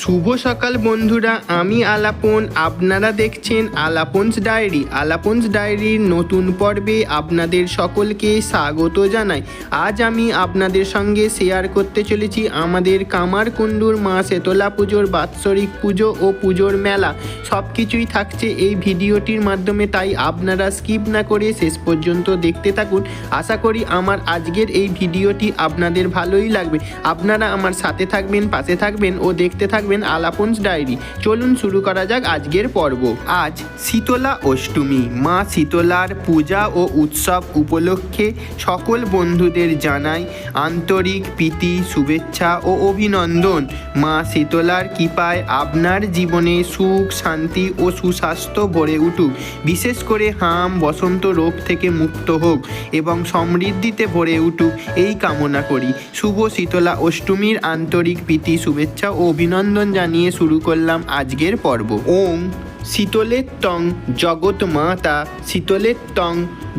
শুভ সকাল বন্ধুরা, আমি আলাপন। আপনারা দেখছেন আলাপনস ডায়েরি। আলাপনস ডায়েরির নতুন পর্বে আপনাদের সকলকে স্বাগত জানাই। আজ আমি আপনাদের সঙ্গে শেয়ার করতে চলেছি আমাদের কামারকুণ্ডুর মা শেতলা পুজোর বাৎসরিক পুজো ও পুজোর মেলা। সব কিছুই থাকছে এই ভিডিওটির মাধ্যমে, তাই আপনারা স্কিপ না করে শেষ পর্যন্ত দেখতে থাকুন। আশা করি আমার আজকের এই ভিডিওটি আপনাদের ভালোই লাগবে। আপনারা আমার সাথে থাকবেন, পাশে থাকবেন ও দেখতে থাকবেন আলাপনস ডায়েরি। চলুন শুরু করা যাক আজকের পর্ব। আজ শীতলা অষ্টমী। মা শীতলার পূজা ও উৎসব উপলক্ষে সকল বন্ধুদের জানাই আন্তরিক প্রীতি, শুভেচ্ছা ও অভিনন্দন। মা শীতলার কৃপায় আপনার জীবনে সুখ, শান্তি ও সুস্বাস্থ্য ভরে উঠুক। বিশেষ করে হাম বসন্ত রোগ থেকে মুক্ত হোক এবং সমৃদ্ধিতে ভরে উঠুক, এই কামনা করি। শুভ শীতলা অষ্টমীর আন্তরিক প্রীতি, শুভেচ্ছা ও অভিনন্দন জানিয়ে শুরু করলাম আজকের পর্ব। ওম শীতলের তং জগৎ মাতা, শীতলের তং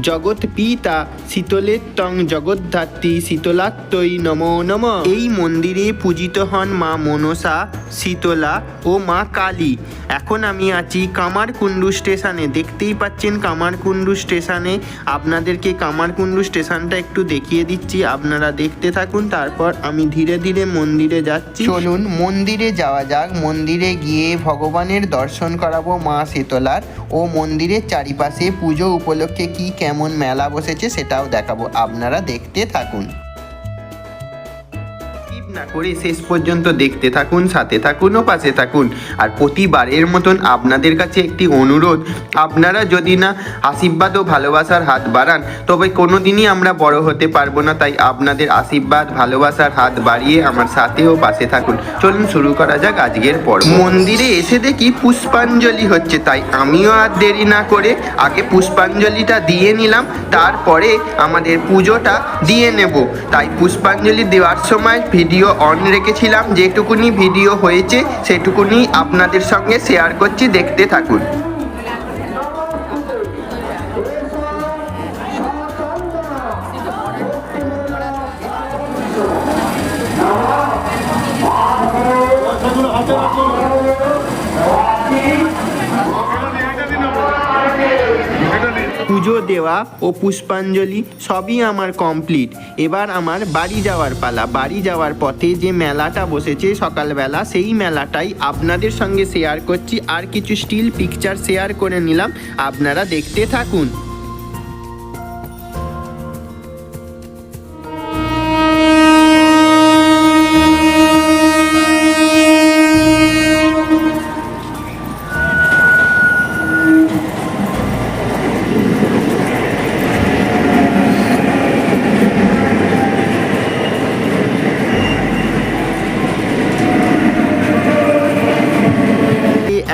জগৎ পিতা, শীতলের তং জগদ্ধাত্রী, শীতলাত্মই নমো নমঃ। এই মন্দিরে পূজিত হন মা মনসা, শীতলা ও মা কালী। এখন আমি আছি কামারকুণ্ডু স্টেশনে। দেখতেই পাচ্ছেন কামারকুণ্ডু স্টেশনে। আপনাদেরকে কামারকুণ্ডু স্টেশনটা একটু দেখিয়ে দিচ্ছি, আপনারা দেখতে থাকুন। তারপর আমি ধীরে ধীরে মন্দিরে যাচ্ছি। চলুন মন্দিরে যাওয়া যাক। মন্দিরে গিয়ে ভগবানের দর্শন করাবো মা শীতলার, ও মন্দিরের চারিপাশে পুজো উপলক্ষে কি কেমন মেলা বসেছে সেটাও দেখাবো। আপনারা দেখতে থাকুন, না করে শেষ পর্যন্ত দেখতে থাকুন, সাথে থাকুন ও পাশে থাকুন। আর প্রতিবারের মতন আপনাদের কাছে একটি অনুরোধ, আপনারা যদি না আশীর্বাদ ও ভালোবাসার হাত বাড়ান তবে কোনোদিনই আমরা বড় হতে পারবো না। তাই আপনাদের আশীর্বাদ, ভালোবাসার হাত বাড়িয়ে আমার সাথে ও পাশে থাকুন। চলুন শুরু করা যাক আজকের পর্ব। মন্দিরে এসে দেখি পুষ্পাঞ্জলি হচ্ছে, তাই আমিও আর দেরি না করে আগে পুষ্পাঞ্জলিটা দিয়ে নিলাম, তারপরে আমাদের পুজোটা দিয়ে নেব। তাই পুষ্পাঞ্জলি দেওয়ার সময় ভিডিও অন রেখেছিলাম, যেটুকুনি ভিডিও হয়েছে সেটুকুনি আপনাদের সঙ্গে শেয়ার করছি, দেখতে থাকুন। পুজো দেওয়া ও পুষ্পাঞ্জলি সবই আমার কমপ্লিট। এবার আমার বাড়ি যাওয়ার পালা। বাড়ি যাওয়ার পথে যে মেলাটা বসেছে সকালবেলা, সেই মেলাটাই আপনাদের সঙ্গে শেয়ার করছি। আর কিছু স্টিল পিকচার শেয়ার করে নিলাম, আপনারা দেখতে থাকুন।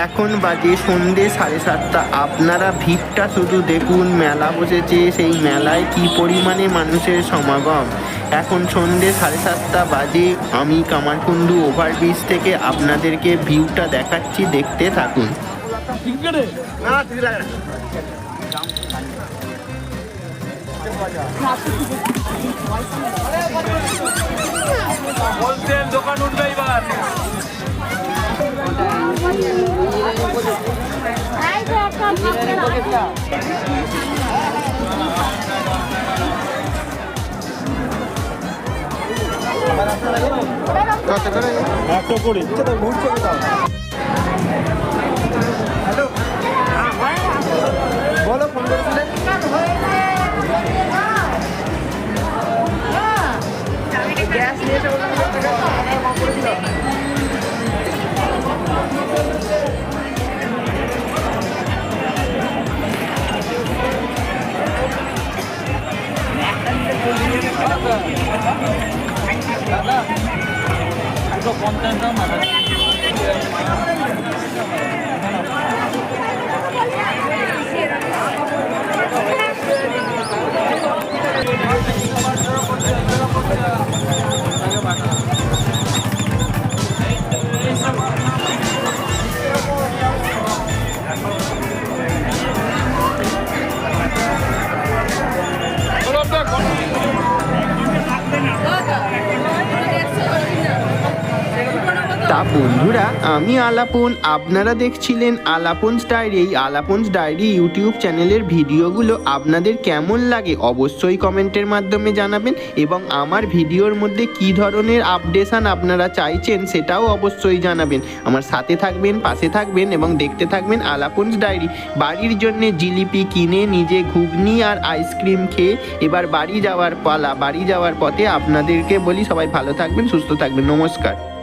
এখন বাজে সন্ধ্যে 7:30। আপনারা ভিড়টা শুধু দেখুন। মেলা বসেছে, সেই মেলায় কি পরিমাণে মানুষের সমাগম। এখন সন্ধ্যে 7:30 বাজে। আমি কামারকুণ্ডু ওভারব্রিজ থেকে আপনাদেরকে ভিউটা দেখাচ্ছি, দেখতে থাকুন। দোকান উঠবে এবার। কত করে? 120। হ্যালো, বলো, ফোন করেছিলে? গ্যাস নিয়ে এসে বললাম বন্ধুরা, আমি আলাপন, আপনারা দেখছিলেন আলাপনস ডায়েরি। এই আলাপনস ডায়েরি ইউটিউব চ্যানেলের ভিডিওগুলো আপনাদের কেমন লাগে অবশ্যই কমেন্টের মাধ্যমে জানাবেন, এবং আমার ভিডিওর মধ্যে কী ধরনের আপডেশন আপনারা চাইছেন সেটাও অবশ্যই জানাবেন। আমার সাথে থাকবেন, পাশে থাকবেন এবং দেখতে থাকবেন আলাপনস ডায়েরি। বাড়ির জন্যে জিলিপি কিনে নিজে ঘুগনি আর আইসক্রিম খেয়ে এবার বাড়ি যাওয়ার পালা। বাড়ি যাওয়ার পথে আপনাদেরকে বলি, সবাই ভালো থাকবেন, সুস্থ থাকবেন। নমস্কার।